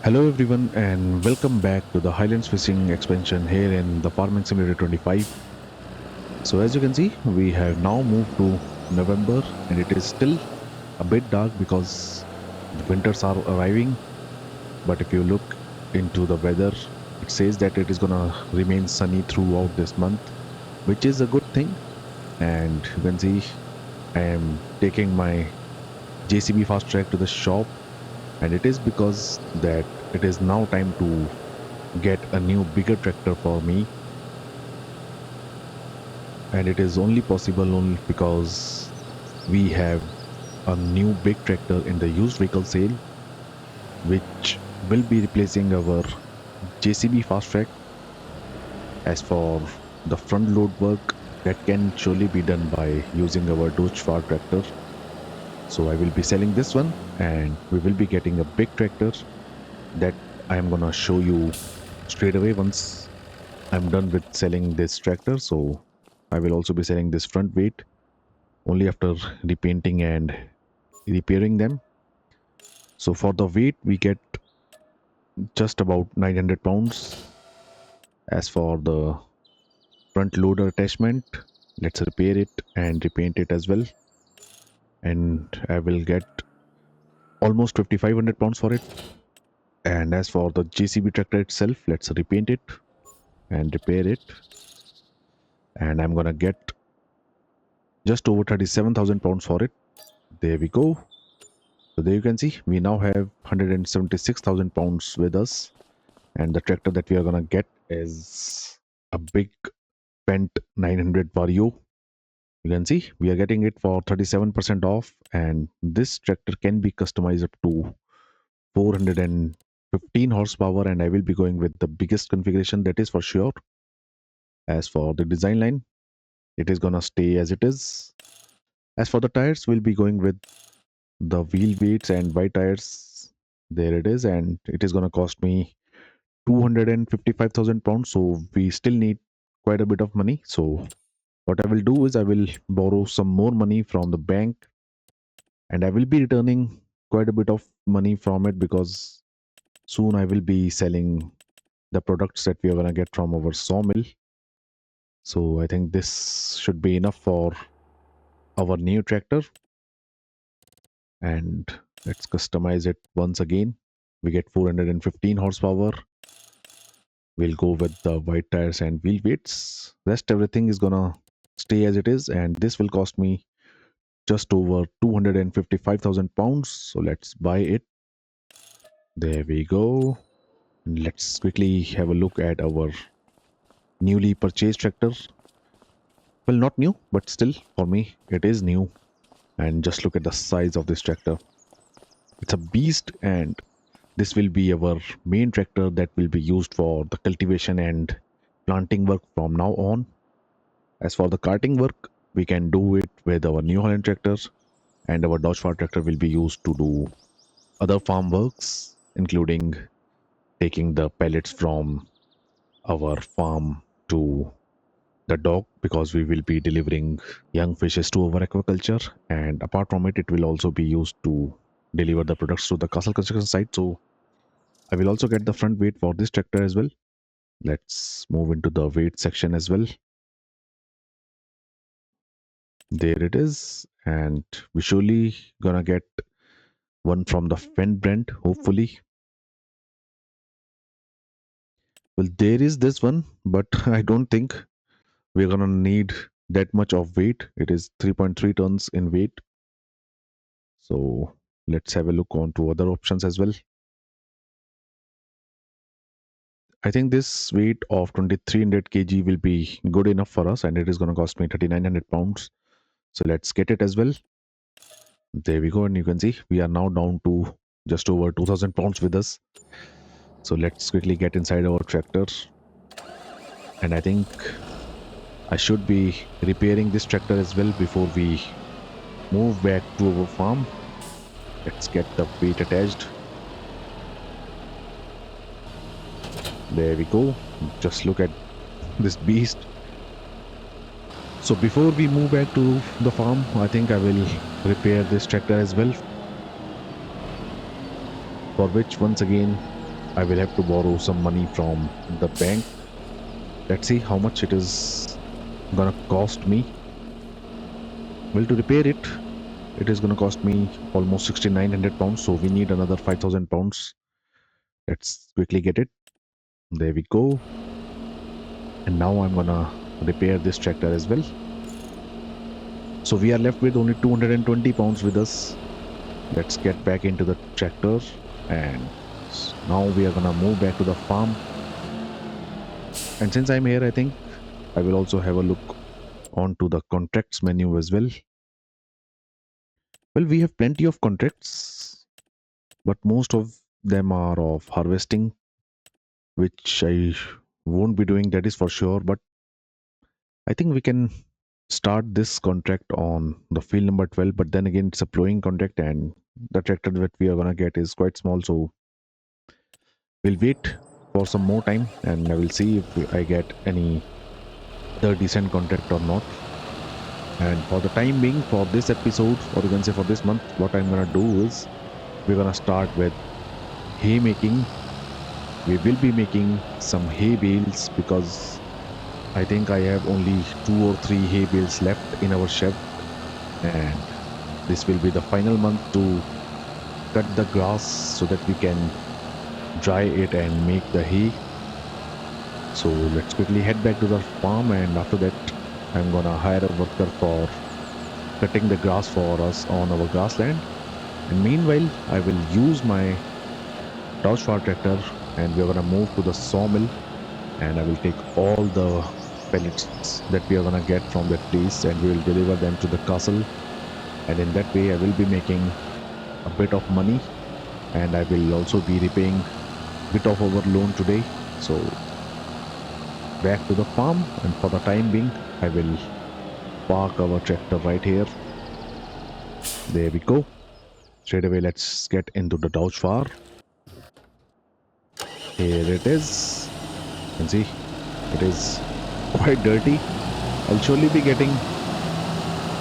Hello everyone and welcome back to the Highlands Fishing expansion here in the Farming Simulator 25. So as you can see, we have now moved to November and it is still a bit dark because the winters are arriving. But if you look into the weather, it says that it is gonna remain sunny throughout this month, which is a good thing. And you can see I am taking my JCB fast track to the shop, and it is because that it is now time to get a new bigger tractor for me, and it is only possible only because we have a new big tractor in the used vehicle sale, which will be replacing our JCB fast track. As for the front load work, that can surely be done by using our Dodge Far tractor. So I will be selling this one and we will be getting a big tractor that I am gonna show you straight away once I'm done with selling this tractor. So I will also be selling this front weight only after repainting and repairing them. So for the weight, we get just about 900 pounds. As for the front loader attachment, let's repair it and repaint it as well. And I will get almost 5500 pounds for it. And as for the JCB tractor itself, let's repaint it and repair it. And I'm gonna get just over 37,000 pounds for it. There we go. So there you can see we now have 176,000 pounds with us, and the tractor that we are gonna get is a big Pent 900 Vario. You can see we are getting it for 37% off, and this tractor can be customized up to 415 horsepower, and I will be going with the biggest configuration, that is for sure. As for the design line, it is gonna stay as it is. As for the tires, we'll be going with the wheel weights and white tires. There it is, and it is gonna cost me 255,000 pounds. So we still need quite a bit of money. So what I will do is I will borrow some more money from the bank, and I will be returning quite a bit of money from it because soon I will be selling the products that we are going to get from our sawmill. So I think this should be enough for our new tractor, and let's customize it once again. We get 415 horsepower. We'll go with the white tires and wheel weights. Rest everything is gonna stay as it is, and this will cost me just over 255,000 pounds. So let's buy it. There we go. And let's quickly have a look at our newly purchased tractor. Well, not new, but still for me it is new. And just look at the size of this tractor. It's a beast, and this will be our main tractor that will be used for the cultivation and planting work from now on. As for the carting work, we can do it with our New Holland tractors, and our Dodge Far tractor will be used to do other farm works, including taking the pellets from our farm to the dock, because we will be delivering young fishes to our aquaculture. And apart from it, it will also be used to deliver the products to the castle construction site. So I will also get the front weight for this tractor as well. Let's move into the weight section as well. There it is, and we surely gonna get one from the Fendt brand, hopefully. Well, there is this one, but I don't think we're gonna need that much of weight. It is 3.3 tons in weight. So let's have a look on to other options as well. I think this weight of 2300 kg will be good enough for us, and it is gonna cost me 3900 pounds. So let's get it as well. There we go, and you can see we are now down to just over 2000 pounds with us. So let's quickly get inside our tractor, and I think I should be repairing this tractor as well before we move back to our farm. Let's get the weight attached. There we go. Just look at this beast. So before we move back to the farm, I think I will repair this tractor as well, for which once again I will have to borrow some money from the bank. Let's see how much it is gonna cost me. Well, to repair it, it is gonna cost me almost 6,900 pounds. So we need another 5,000 pounds. Let's quickly get it. There we go. And now I'm gonna repair this tractor as well. So we are left with only 220 pounds with us. Let's get back into the tractor, and now we are gonna move back to the farm. And since I'm here, I think I will also have a look onto the contracts menu as well. Well, we have plenty of contracts, but most of them are of harvesting, which I won't be doing, that is for sure. But I think we can start this contract on the field number 12, but then again, it's a plowing contract, and the tractor that we are gonna get is quite small, so we'll wait for some more time and I will see if I get any other decent contract or not. And for the time being, for this episode, or you can say for this month, what I'm gonna do is we're gonna start with hay making. We will be making some hay bales because I think I have only 2 or 3 hay bales left in our shed, and this will be the final month to cut the grass so that we can dry it and make the hay. So let's quickly head back to the farm, and after that I'm gonna hire a worker for cutting the grass for us on our grassland. And meanwhile, I will use my Dodge Far tractor and we're gonna move to the sawmill, and I will take all the pellets that we are gonna get from that place and we will deliver them to the castle. And in that way I will be making a bit of money, and I will also be repaying a bit of our loan today. So back to the farm, and for the time being I will park our tractor right here. There we go. Straight away let's get into the Dodge Far. Here it is. You can see it is quite dirty. I'll surely be getting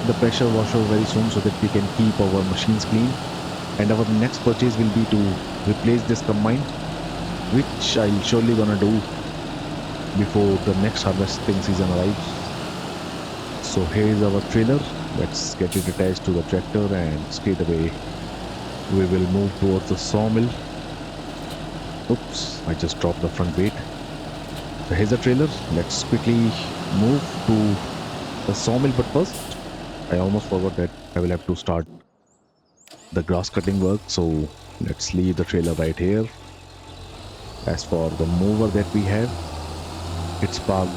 the pressure washer very soon so that we can keep our machines clean. And our next purchase will be to replace this combine, which I'll surely gonna do before the next harvesting season arrives. So here is our trailer. Let's get it attached to the tractor, and straight away we will move towards the sawmill. Oops, I just dropped the front weight. So here's the trailer. Let's quickly move to the sawmill, but first I almost forgot that I will have to start the grass cutting work. So let's leave the trailer right here. As for the mower that we have, it's parked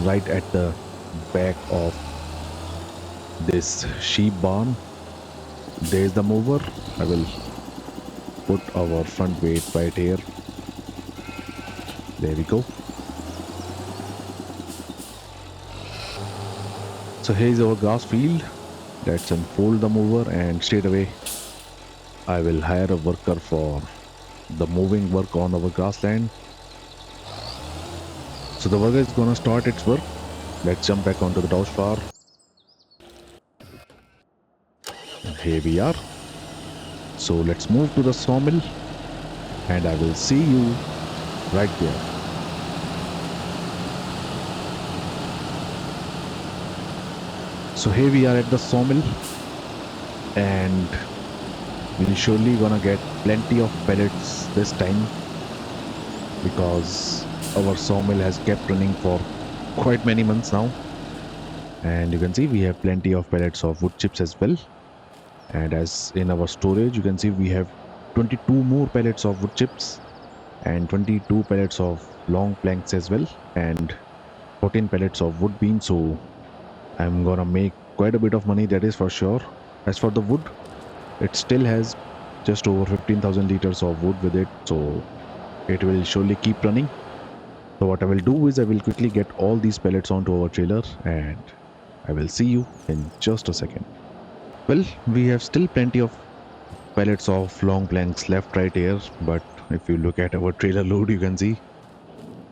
right at the back of this sheep barn. There's the mower. I will put our front weight right here. There we go. So here's our grass field. Let's unfold the mower, and straight away I will hire a worker for the moving work on our grassland. So the worker is gonna start its work. Let's jump back onto the Dodge Far. And here we are. So let's move to the sawmill, and I will see you right there. So here we are at the sawmill, and we're surely gonna get plenty of pellets this time because our sawmill has kept running for quite many months now. And you can see we have plenty of pellets of wood chips as well. And as in our storage, you can see we have 22 more pellets of wood chips and 22 pellets of long planks as well, and 14 pellets of wood beams. So I'm gonna make quite a bit of money, that is for sure. As for the wood, it still has just over 15,000 liters of wood with it, so it will surely keep running. So what I will do is I will quickly get all these pellets onto our trailer, and I will see you in just a second. Well, we have still plenty of pellets of long planks left right here, but if you look at our trailer load, you can see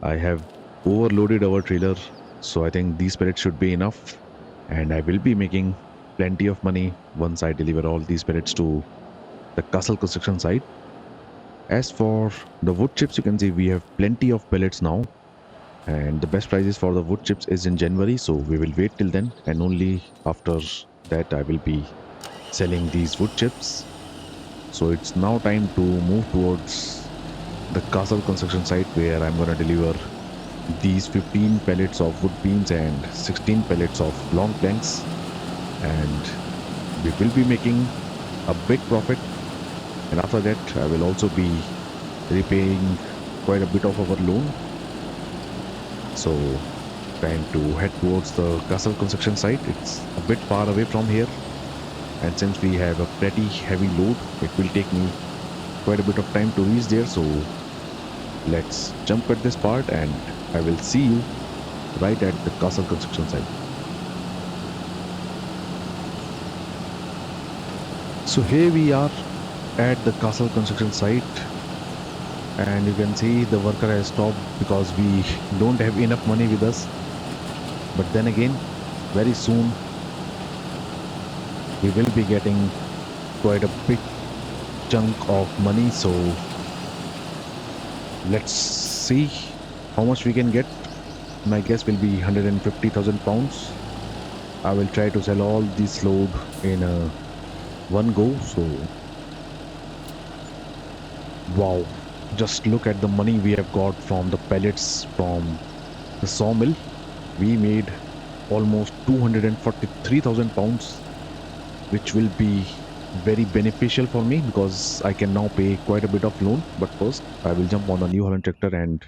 I have overloaded our trailer. So I think these pellets should be enough, and I will be making plenty of money once I deliver all these pellets to the castle construction site. As for the wood chips, you can see we have plenty of pellets now, and the best prices for the wood chips is in January, so we will wait till then, and only after that I will be selling these wood chips. So it's now time to move towards the castle construction site where I'm gonna deliver these 15 pellets of wood beams and 16 pellets of long planks, and we will be making a big profit. And after that I will also be repaying quite a bit of our loan. So time to head towards the castle construction site. It's a bit far away from here, and since we have a pretty heavy load, it will take me quite a bit of time to reach there. So let's jump at this part and I will see you right at the castle construction site. So here we are at the castle construction site, and you can see the worker has stopped because we don't have enough money with us. But then again, very soon we will be getting quite a big chunk of money. So let's see how much we can get. My guess will be 150,000 pounds. I will try to sell all this load in one go. So wow, just look at the money we have got from the pellets from the sawmill. We made almost 243,000 pounds, which will be very beneficial for me because I can now pay quite a bit of loan. But first I will jump on the New Holland tractor and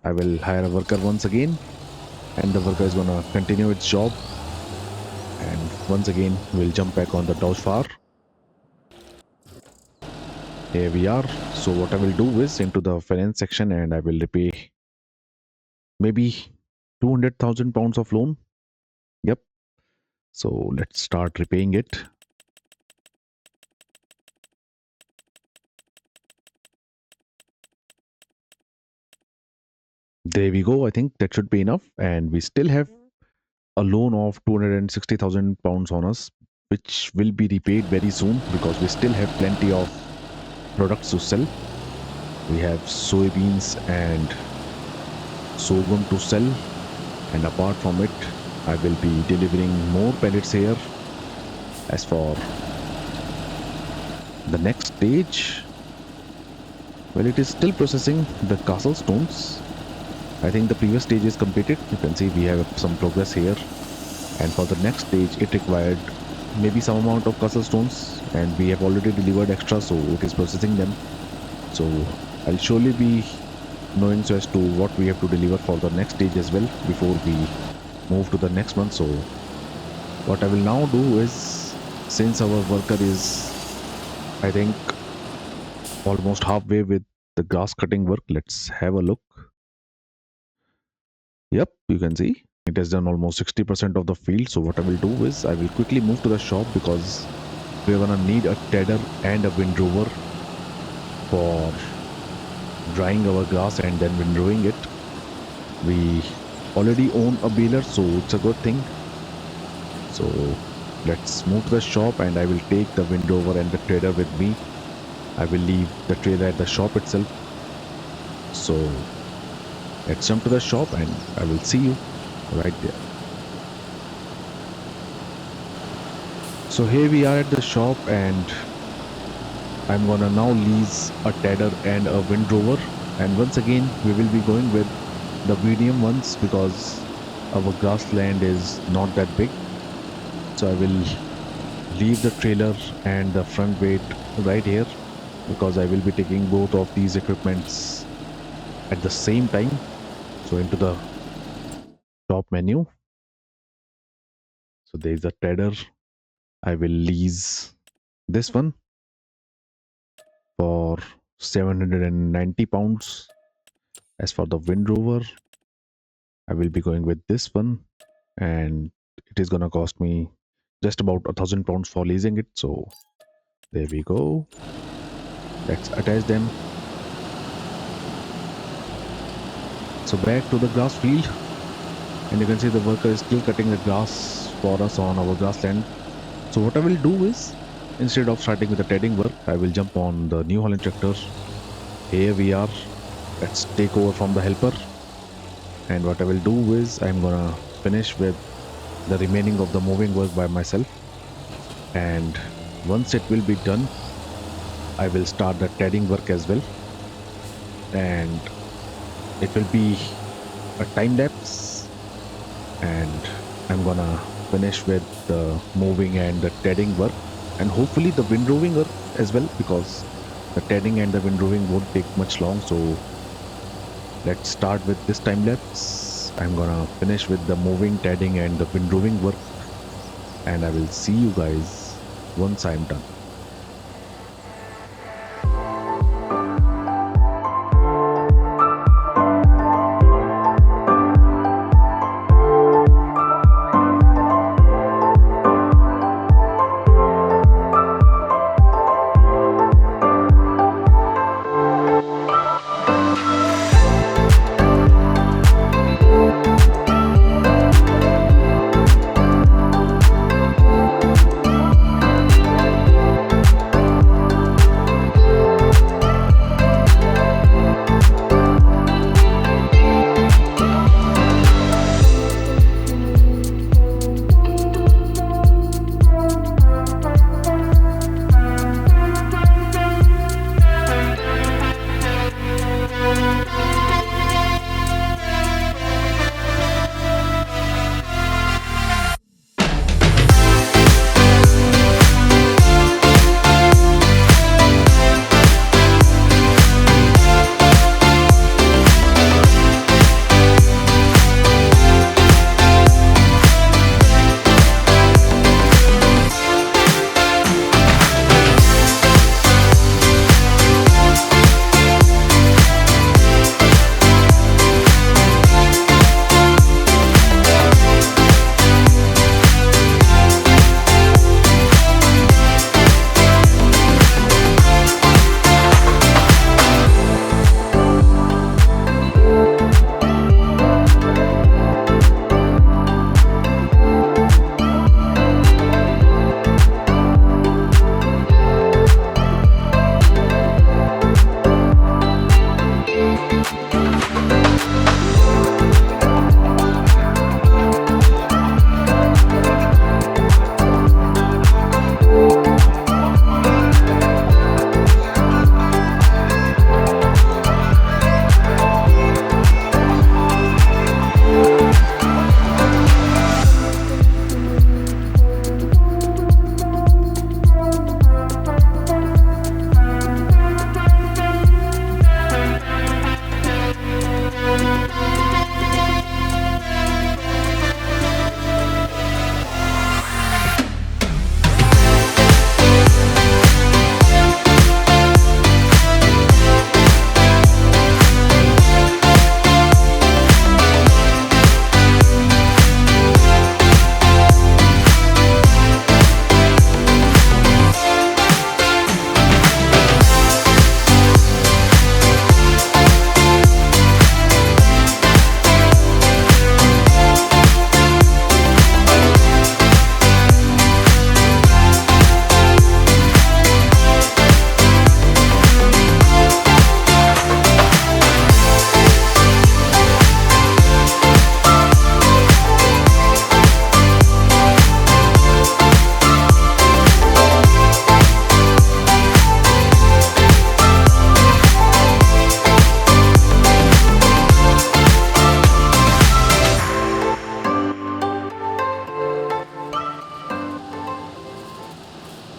I will hire a worker once again, and the worker is gonna continue its job, and once again we'll jump back on the Dodge Far. Here we are. So what I will do is into the finance section and I will repay maybe 200,000 pounds of loan. Yep. So let's start repaying it. There we go. I think that should be enough. And we still have a loan of 260,000 pounds on us, which will be repaid very soon because we still have plenty of products to sell. We have soybeans and sorghum to sell, and apart from it I will be delivering more pellets here. As for the next stage, well, it is still processing the castle stones. I think the previous stage is completed. You can see we have some progress here, and for the next stage it required maybe some amount of castle stones, and we have already delivered extra, so it is processing them. So I'll surely be knowing so as to what we have to deliver for the next stage as well before we move to the next one. So what I will now do is, since our worker is, I think, almost halfway with the grass cutting work, let's have a look. Yep, you can see it has done almost 60% of the field. So what I will do is I will quickly move to the shop because we're gonna need a tedder and a windrower for drying our grass and then windrowing it. We already own a baler, so it's a good thing. So let's move to the shop and I will take the windrower and the trailer with me. I will leave the trailer at the shop itself. So let's jump to the shop and I will see you right there. So here we are at the shop and I'm gonna now lease a tedder and a windrower, and once again we will be going with the medium ones because our grassland is not that big. So I will leave the trailer and the front weight right here because I will be taking both of these equipments at the same time. So into the shop menu, so there is a tedder. I will lease this one for 790 pounds. As for the windrower, I will be going with this one, and it is gonna cost me just about 1,000 pounds for leasing it. So there we go. Let's attach them. So back to the grass field, and you can see the worker is still cutting the grass for us on our grassland. So what I will do is, instead of starting with the tedding work, I will jump on the New Holland tractor Here we are. Let's take over from the helper. And what I will do is I'm gonna finish with the remaining of the moving work by myself. And once it will be done, I will start the tedding work as well. And it will be a time lapse. And I'm gonna finish with the moving and the tedding work. And hopefully the windrowing work as well, because the tedding and the windrowing won't take much long. So let's start with this time lapse. I'm gonna finish with the moving, tedding, and the windrowing work, and I will see you guys once I'm done.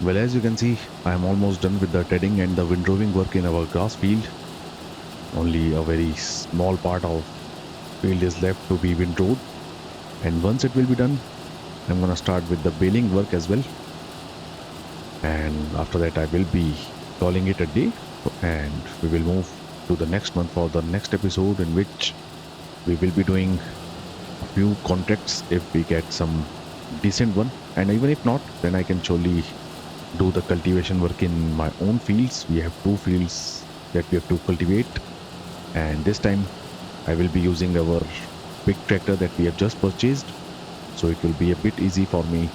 Well, as you can see, I am almost done with the tedding and the windrowing work in our grass field. Only a very small part of field is left to be windrowed, and once it will be done, I'm gonna start with the baling work as well. And after that, I will be calling it a day, and we will move to the next month for the next episode, in which we will be doing a few contracts if we get some decent one, and even if not, then I can surely do the cultivation work in my own fields. We have two fields that we have to cultivate, and this time I will be using our big tractor that we have just purchased, so it will be a bit easy for me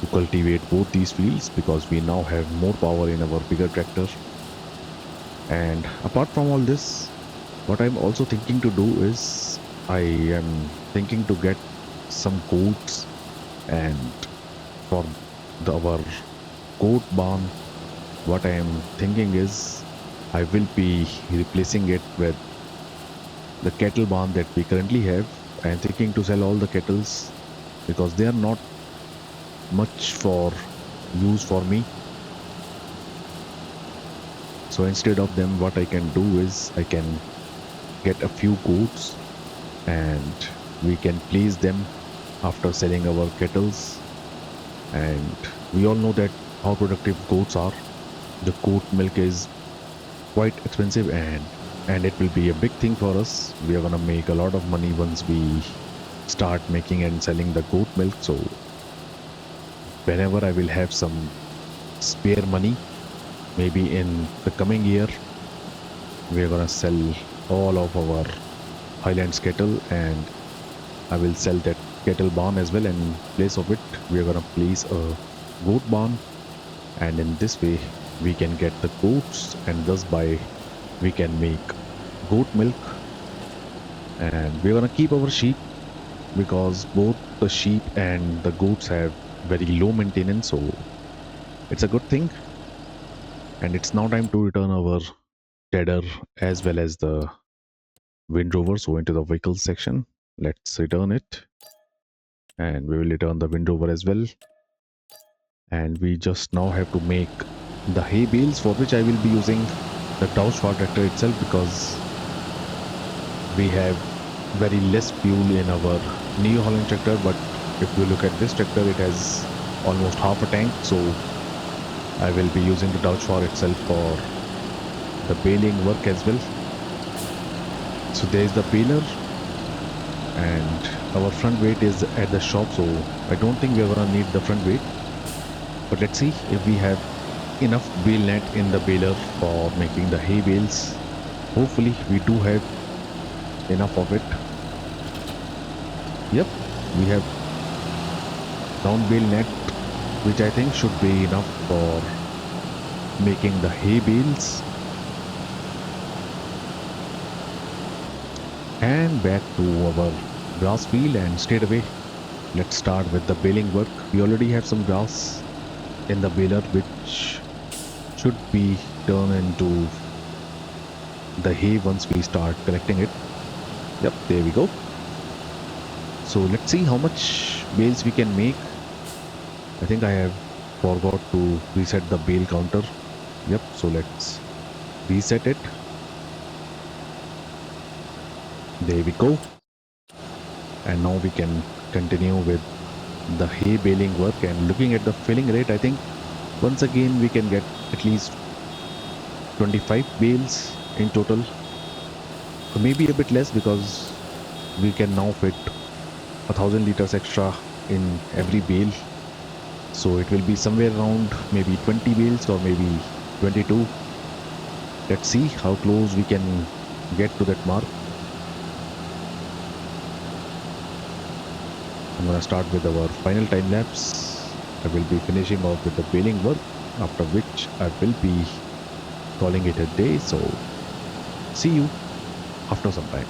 to cultivate both these fields because we now have more power in our bigger tractor. And apart from all this, what I'm also thinking to do is I am thinking to get some goats, and for our goat barn, what I am thinking is I will be replacing it with the cattle barn that we currently have. I am thinking to sell all the kettles because they are not much for use for me. So instead of them, what I can do is I can get a few goats and we can place them after selling our kettles. And we all know that how productive goats are. The goat milk is quite expensive, and it will be a big thing for us. We are gonna make a lot of money once we start making and selling the goat milk. So whenever I will have some spare money, maybe in the coming year, we are gonna sell all of our Highlands cattle, and I will sell that cattle barn as well. And in place of it, we are gonna place a goat barn, and in this way, we can get the goats, and thus by we can make goat milk. And we're gonna keep our sheep because both the sheep and the goats have very low maintenance, so it's a good thing. And it's now time to return our tedder as well as the Wind Rover. So into the vehicles section, let's return it, and we will return the Wind Rover as well. And we just now have to make the hay bales, for which I will be using the Dodge tractor itself because we have very less fuel in our New Holland tractor. But if you look at this tractor, it has almost half a tank, so I will be using the Dodge itself for the baling work as well. So there is the baler, and our front weight is at the shop, so I don't think we are gonna need the front weight. But let's see if we have enough bale net in the baler for making the hay bales. Hopefully we do have enough of it. Yep, we have round bale net, which I think should be enough for making the hay bales. And back to our grass field, and straight away let's start with the baling work. We already have some grass in the baler which should be turned into the hay once we start collecting it. Yep, there we go. So let's see how much bales we can make. I think I have forgot to reset the bale counter. Yep, so let's reset it. There we go. And now we can continue with the hay baling work. And looking at the filling rate, I think once again we can get at least 25 bales in total, or maybe a bit less because we can now fit 1000 liters extra in every bale. So it will be somewhere around maybe 20 bales or maybe 22. Let's see how close we can get to that mark. I'm gonna start with our final time lapse. I will be finishing off with the baling work, after which I will be calling it a day. So see you after some time.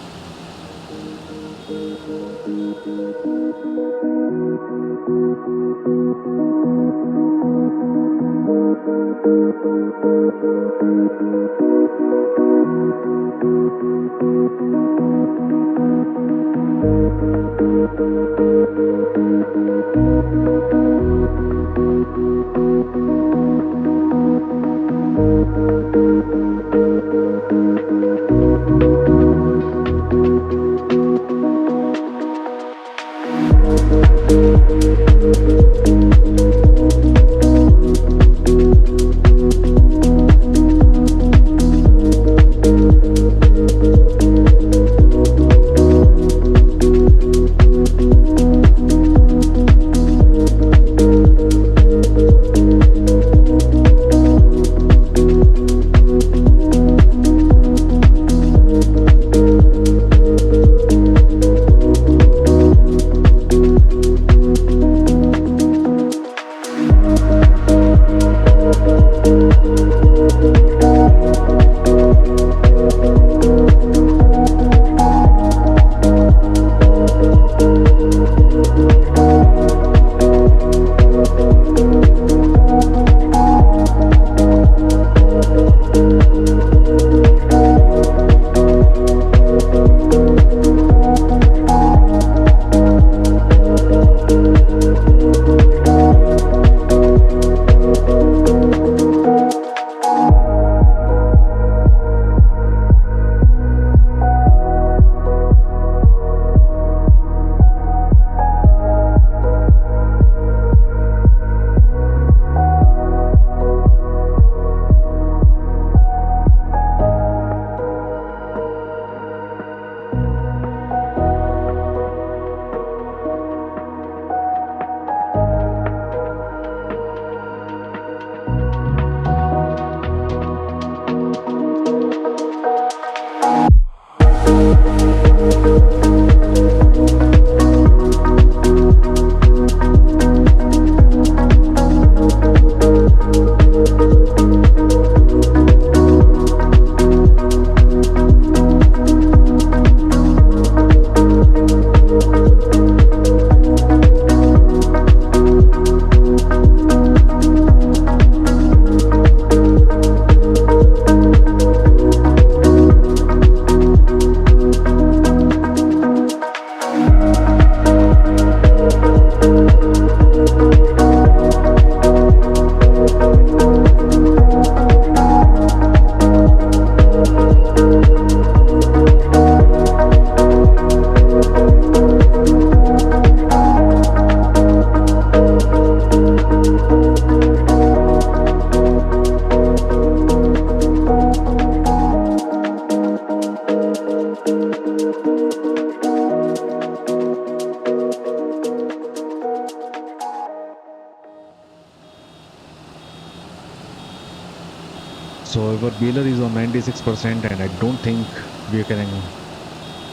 our baler is on 96%, and I don't think we can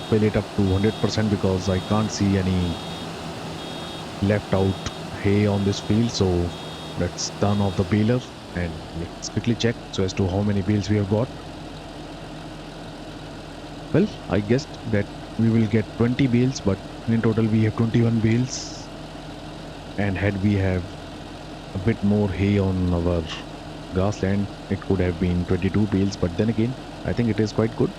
fill it up to 100% because I can't see any left out hay on this field. So let's turn off the baler and let's quickly check so as to how many bales we have got. Well, I guessed that we will get 20 bales, but in total we have 21 bales. And had we have a bit more hay on our grassland, it could have been 22 bales. But then again, I think it is quite good.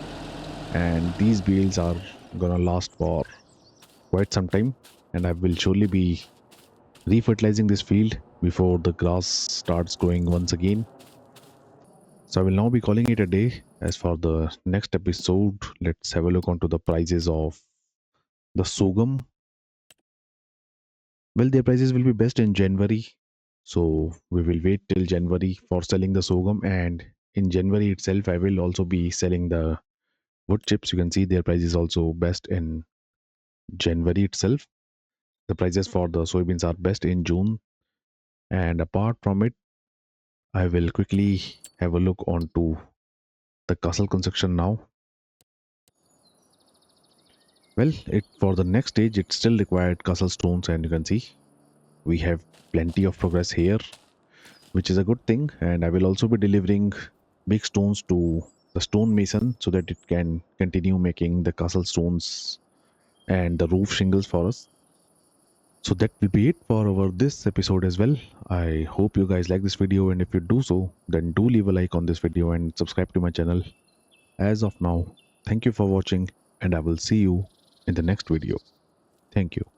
And these bales are gonna last for quite some time. And I will surely be refertilizing this field before the grass starts growing once again. So I will now be calling it a day. As for the next episode, let's have a look onto the prices of the sorghum. Well, their prices will be best in January. So we will wait till January for selling the sorghum, and in January itself, I will also be selling the wood chips. You can see their price is also best in January itself. The prices for the soybeans are best in June. And apart from it, I will quickly have a look onto the castle construction now. Well, it for the next stage, it still required castle stones, and you can see we have plenty of progress here, which is a good thing. And I will also be delivering big stones to the stonemason so that it can continue making the castle stones and the roof shingles for us. So that will be it for our this episode as well. I hope you guys like this video, and if you do so, then do leave a like on this video and subscribe to my channel. As of now, thank you for watching, and I will see you in the next video. Thank you.